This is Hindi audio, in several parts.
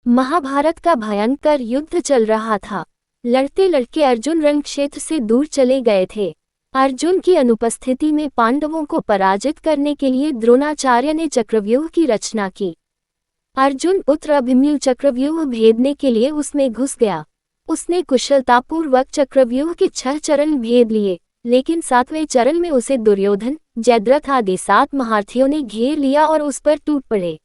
महाभारत का भयंकर युद्ध चल रहा था। लड़ते लड़के अर्जुन रण क्षेत्र से दूर चले गए थे। अर्जुन की अनुपस्थिति में पांडवों को पराजित करने के लिए द्रोणाचार्य ने चक्रव्यूह की रचना की। अर्जुन पुत्र अभिमन्यु चक्रव्यूह भेदने के लिए उसमें घुस गया। उसने कुशलतापूर्वक चक्रव्यूह के 6 चरण भेद लिए, लेकिन 7वें चरण में उसे दुर्योधन, जयद्रथ आदि 7 महारथियों ने घेर लिया और उस पर टूट पड़े।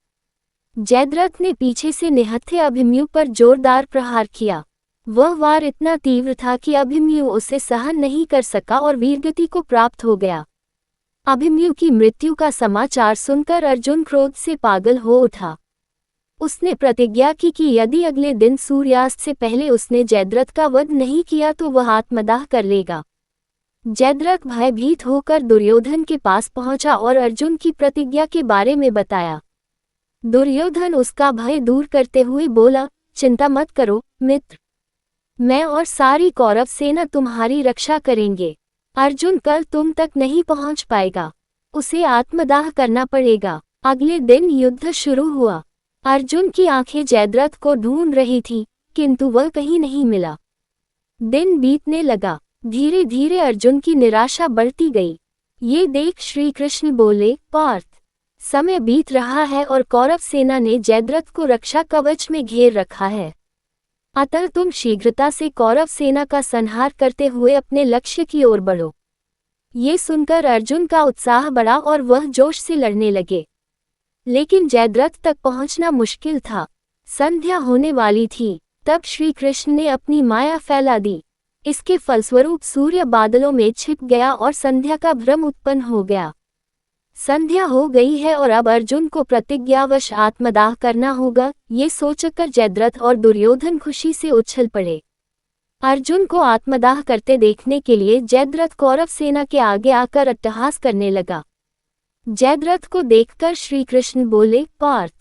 जयद्रथ ने पीछे से निहत्थे अभिमन्यु पर जोरदार प्रहार किया। वह वार इतना तीव्र था कि अभिमन्यु उसे सहन नहीं कर सका और वीरगति को प्राप्त हो गया। अभिमन्यु की मृत्यु का समाचार सुनकर अर्जुन क्रोध से पागल हो उठा। उसने प्रतिज्ञा की कि यदि अगले दिन सूर्यास्त से पहले उसने जयद्रथ का वध नहीं किया तो वह आत्मदाह कर लेगा। जयद्रथ भयभीत होकर दुर्योधन के पास पहुंचा और अर्जुन की प्रतिज्ञा के बारे में बताया। दुर्योधन उसका भय दूर करते हुए बोला, चिंता मत करो मित्र, मैं और सारी कौरव सेना तुम्हारी रक्षा करेंगे। अर्जुन कल तुम तक नहीं पहुंच पाएगा, उसे आत्मदाह करना पड़ेगा। अगले दिन युद्ध शुरू हुआ। अर्जुन की आंखें जयद्रथ को ढूंढ रही थी, किंतु वह कहीं नहीं मिला। दिन बीतने लगा। धीरे धीरे अर्जुन की निराशा बढ़ती गई। ये देख श्री कृष्ण बोले, पार्थ, समय बीत रहा है और कौरव सेना ने जयद्रथ को रक्षा कवच में घेर रखा है। अतः तुम शीघ्रता से कौरव सेना का संहार करते हुए अपने लक्ष्य की ओर बढ़ो। ये सुनकर अर्जुन का उत्साह बढ़ा और वह जोश से लड़ने लगे। लेकिन जयद्रथ तक पहुंचना मुश्किल था। संध्या होने वाली थी। तब श्री कृष्ण ने अपनी माया फैला दी। इसके फलस्वरूप सूर्य बादलों में छिप गया और संध्या का भ्रम उत्पन्न हो गया। संध्या हो गई है और अब अर्जुन को प्रतिज्ञावश आत्मदाह करना होगा, ये सोचकर जयद्रथ और दुर्योधन खुशी से उछल पड़े। अर्जुन को आत्मदाह करते देखने के लिए जयद्रथ कौरव सेना के आगे आकर अट्टहास करने लगा। जयद्रथ को देखकर श्री कृष्ण बोले, पार्थ,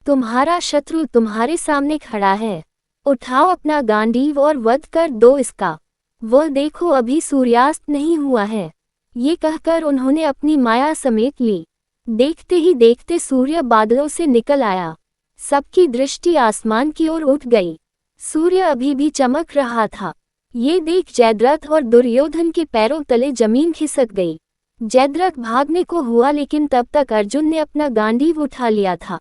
तुम्हारा शत्रु तुम्हारे सामने खड़ा है। उठाओ अपना गांडीव और वध कर दो इसका। वह देखो अभी सूर्यास्त नहीं हुआ है। ये कहकर उन्होंने अपनी माया समेट ली। देखते ही देखते सूर्य बादलों से निकल आया। सबकी दृष्टि आसमान की ओर उठ गई। सूर्य अभी भी चमक रहा था। ये देख जयद्रथ और दुर्योधन के पैरों तले जमीन खिसक गई। जयद्रथ भागने को हुआ, लेकिन तब तक अर्जुन ने अपना गांडीव उठा लिया था।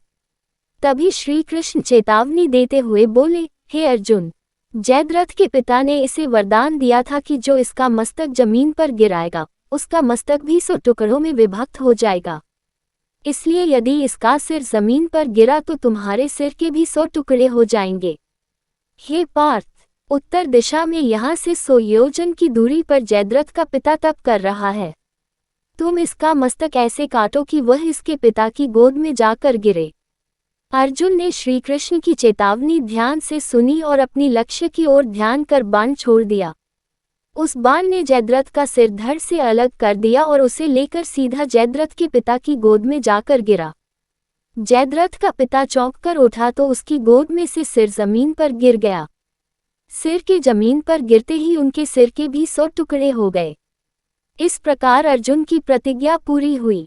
तभी श्री कृष्ण चेतावनी देते हुए बोले, हे अर्जुन, जयद्रथ के पिता ने इसे वरदान दिया था कि जो इसका मस्तक जमीन पर गिराएगा उसका मस्तक भी 100 टुकड़ों में विभक्त हो जाएगा। इसलिए यदि इसका सिर जमीन पर गिरा तो तुम्हारे सिर के भी 100 टुकड़े हो जाएंगे। हे पार्थ, उत्तर दिशा में यहाँ से 100 योजन की दूरी पर जयद्रथ का पिता तप कर रहा है। तुम इसका मस्तक ऐसे काटो कि वह इसके पिता की गोद में जाकर गिरे। अर्जुन ने श्री कृष्ण की चेतावनी ध्यान से सुनी और अपनी लक्ष्य की ओर ध्यान कर बाण छोड़ दिया। उस बाण ने जयद्रथ का सिर धड़ से अलग कर दिया और उसे लेकर सीधा जयद्रथ के पिता की गोद में जाकर गिरा। जयद्रथ का पिता चौंक कर उठा तो उसकी गोद में से सिर जमीन पर गिर गया। सिर के जमीन पर गिरते ही उनके सिर के भी 100 टुकड़े हो गए। इस प्रकार अर्जुन की प्रतिज्ञा पूरी हुई।